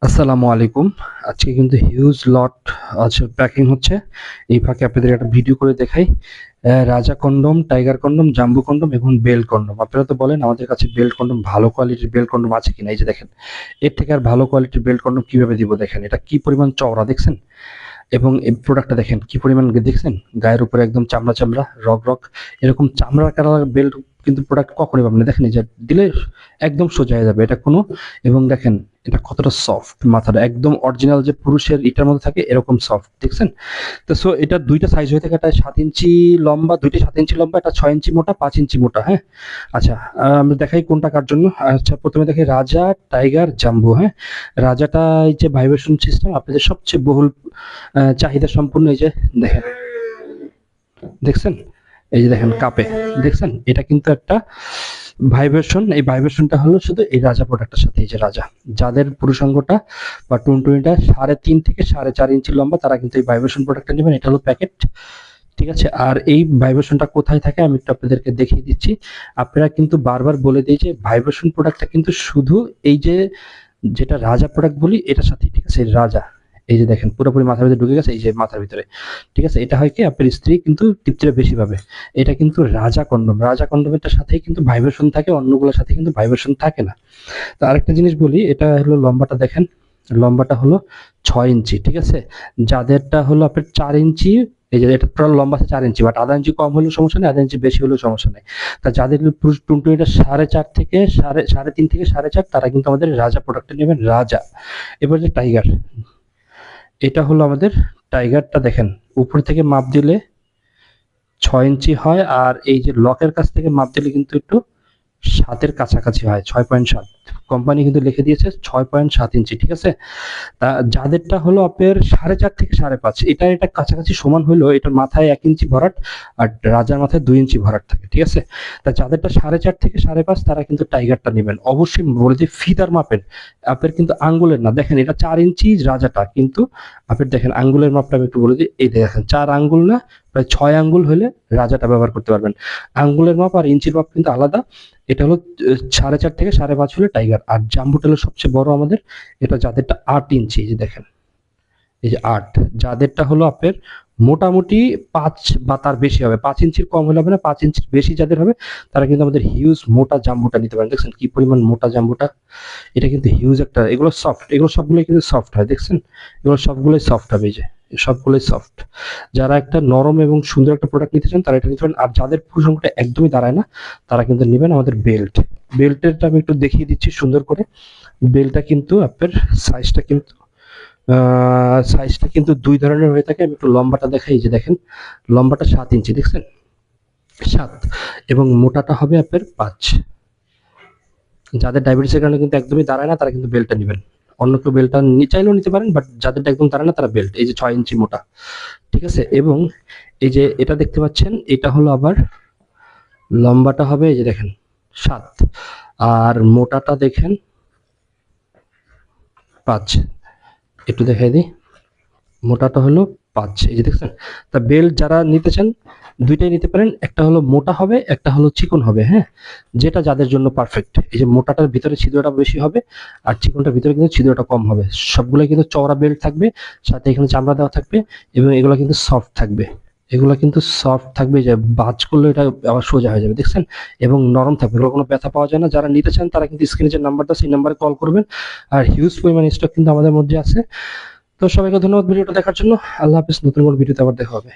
আসসালামু আলাইকুম। আজকে কিন্তু হিউজ লট আছে, প্যাকিং হচ্ছে। এই ফাঁকে আপনাদের একটা ভিডিও করে দেখাই। রাজা condom, tiger condom, jumbo condom এবং বেল্ট কন্ডম। আপনারা তো বলেন আমাদের কাছে বেল্ট কন্ডম, ভালো কোয়ালিটির বেল্ট কন্ডম আছে কিনা। এই যে দেখেন, এর থেকে আর ভালো কোয়ালিটির বেল্ট কন্ডম কিভাবে দিব দেখেন। এটা কি পরিমাণ চওড়া দেখছেন, এবং এই প্রোডাক্টটা দেখেন কি পরিমাণ দেখছেন, গায়ের উপরে একদম চামড়া চামড়া, রক রক, এরকম চামড়া কালার বেল্ট কিন্তু প্রোডাক্ট কখনোই পাবেন না। দেখেন এই যে দিলে একদম সোজা হয়ে যাবে এটা কোনো, এবং দেখেন এটা কতটা সফট, মাথাটা একদম অরিজিনাল যে পুরুষের ইটার মধ্যে থাকে এরকম সফট দেখছেন। তো সো এটা দুইটা সাইজ হয়ে থাকে, একটা 7 ইঞ্চি লম্বা, দুইটা 7 ইঞ্চি লম্বা, একটা 6 ইঞ্চি মোটা, 5 ইঞ্চি মোটা। হ্যাঁ, আচ্ছা, আমরা দেখাই কোনটা কার জন্য। আচ্ছা, প্রথমে দেখি রাজা, টাইগার, জাম্বো। হ্যাঁ, রাজাটা এই যে ভাইব্রেশন সিস্টেম আপনাদের সবচেয়ে বহুল চাহিদা সম্পূর্ণ। এই যে দেখেন, দেখছেন, এই যে দেখেন কাপে, দেখছেন এটা কিন্তু একটা ভাইব্রেশন। এই ভাইব্রেশনটা হলো শুধু এই রাজা প্রোডাক্টের সাথে। এই যে রাজা, যাদের পুরুষাঙ্গটা বা টুনটুনিটা 3.5 থেকে 4.5 ইঞ্চি লম্বা, তারা কিন্তু এই ভাইব্রেশন প্রোডাক্টটা নেবেন। এটা হলো প্যাকেট, ঠিক আছে। আর এই ভাইব্রেশনটা কোথায় থাকে আমি একটু আপনাদেরকে দেখিয়ে দিচ্ছি। আপনারা কিন্তু বারবার বলে দিই যে ভাইব্রেশন প্রোডাক্টটা কিন্তু শুধু এই যে যেটা রাজা প্রোডাক্ট বলি এটার সাথে, ঠিক আছে। রাজা, এই যে দেখেন পুরোপুরি মাথার ভিতরে ঢুকে গেছে, এই যে মাথার ভিতরে, ঠিক আছে। এটা হয় কি আপনার স্ত্রী কিন্তু তৃপ্তিটা বেশি পাবে। এটা কিন্তু রাজা কন্ডম, রাজা কন্ডমের সাথেই কিন্তু ভাইব্রেশন থাকে, অন্যগুলোর সাথে কিন্তু ভাইব্রেশন থাকে না। তো আরেকটা জিনিস বলি, এটা হলো লম্বাটা দেখেন, লম্বাটা হলো 6 ইঞ্চি, ঠিক আছে। যাদেরটা হলো আপনার 4 ইঞ্চি, এই যে এটা টোটাল লম্বা আছে 4 ইঞ্চি, বাট আধা ইঞ্চি কম হলেও সমস্যা নেই, আধা ইঞ্চি বেশি হলেও সমস্যা নেই। তা যাদের টুনটুনিটা 4.5 থেকে 3.5 থেকে 4.5, তারা কিন্তু আমাদের রাজা প্রোডাক্টটা নেবেন, রাজা। এবার যে টাইগার, এটা হলো আমাদের টাইগারটা। দেখেন উপর থেকে মাপ দিলে 6 ইঞ্চি হয়, আর এই যে লকের কাছ থেকে মাপ দিলে কিন্তু একটু 7-এর কাছাকাছি হয়, 6.7। কোম্পানি কিন্তু লিখে দিয়েছে 6.7 ইঞ্চি, ঠিক আছে। তা যাদেরটা হলো আপনার 4.5 থেকে 5.5, এটা কাছাকাছি সমান হলেও এটার মাথায় 1 ইঞ্চি ভরাট, আর রাজার মাথায় 2 ইঞ্চি ভরাট থাকে, ঠিক আছে। তা যাদেরটা 4.5 থেকে 5.5, তারা কিন্তু টাইগারটা নেবেন। অবশ্যই বলে যে ফিতার মাপের, আপনার কিন্তু আঙ্গুলের না। দেখেন এটা 4 ইঞ্চি রাজাটা, কিন্তু আপনার দেখেন আঙ্গুলের মাপটা আমি একটু বলে দিই। এই দেখেন 4 আঙ্গুল না, প্রায় 6 আঙ্গুল হলে রাজাটা ব্যবহার করতে পারবেন। আঙ্গুলের মাপ আর ইঞ্চির মাপ কিন্তু আলাদা। এটা হলো 4.5 থেকে 5.5 হলে টাইগার। আর জাম্বুটা হলো সবচেয়ে বড় আমাদের, এটা যাদেরটা 8 ইঞ্চি, এই যে দেখেন, এই যে 8। যাদেরটা হলো আপনার মোটামুটি 5 বা তার বেশি হবে, 5 ইঞ্চির কম হলে হবে না, 5 ইঞ্চির বেশি যাদের হবে তারা কিন্তু আমাদের হিউজ মোটা জাম্বুটা নিতে পারেন। দেখছেন কি পরিমাণ মোটা জাম্বুটা, এটা কিন্তু হিউজ একটা। এগুলো সফট, এগুলো সবগুলোই কিন্তু সফট হয়, দেখছেন এগুলো সবগুলোই সফট হবে, এই যে সবগুলোই সফট। যারা একটা নরম এবং সুন্দর একটা প্রোডাক্ট নিতে চান তারা এটা নিতে পারেন। আর যাদের পুরুষাঙ্গটা একদমই দাঁড়ায় না, তারা কিন্তু নেবেন আমাদের বেল্ট। বেল্টেরটা আমি একটু দেখিয়ে দিচ্ছি সুন্দর করে। বেল্টটা কিন্তু আপনার সাইজটা কিন্তু দুই ধরনের হয়ে থাকে। আমি একটু লম্বাটা দেখাই, এই যে দেখেন লম্বাটা 7 ইঞ্চি, দেখছেন 7, এবং মোটাটা হবে আপনার 5। যাদের ডায়াবেটিসের কারণে কিন্তু একদমই দাঁড়ায় না, তারা কিন্তু বেল্টটা নেবেন। অন্য কেউ বেল্টটা চাইলেও নিতে পারেন, বাট যাদেরটা একদম দাঁড়ায় না তারা বেল্ট। এই যে 6 ইঞ্চি মোটা, ঠিক আছে। এবং এই যে এটা দেখতে পাচ্ছেন, এটা হলো আবার লম্বাটা হবে এই যে দেখেন 7, আর মোটাটা দেখেন 5। একটু দেখাই দিই, মোটাটা হলো 5, এই যে দেখছেন। তা বেল্ট যারা নিতে চান দুইটাই নিতে পারেন, একটা হলো মোটা হবে, একটা হলো চিকন হবে। হ্যাঁ, যেটা যাদের জন্য পারফেক্ট। এই যে মোটাটার ভিতরে ছিদ্রটা বেশি হবে, আর চিকনটার ভিতরে কিন্তু ছিদ্রটা কম হবে। সবগুলো কিন্তু চওড়া বেল্ট থাকবে, সাথে এখানে চামড়া দেওয়া থাকবে, এবং এগুলো কিন্তু সফট থাকবে। এগুলো কিন্তু সফট থাকবে, যে বাজ করলে এটা আবার সোজা হয়ে যাবে, দেখছেন, এবং নরম থাকবে, এগুলো কোনো ব্যথা পাওয়া যায় না। যারা নিতে চান তারা কিন্তু স্ক্রিনে যে নাম্বারটা, সেই নাম্বারে কল করবেন। আর হিউজ পরিমাণ স্টক কিন্তু আমাদের মধ্যে আছে। তো সবাইকে ধন্যবাদ ভিডিওটা দেখার জন্য। আল্লাহ হাফেজ, নতুন কোনো ভিডিওতে আবার দেখা হবে।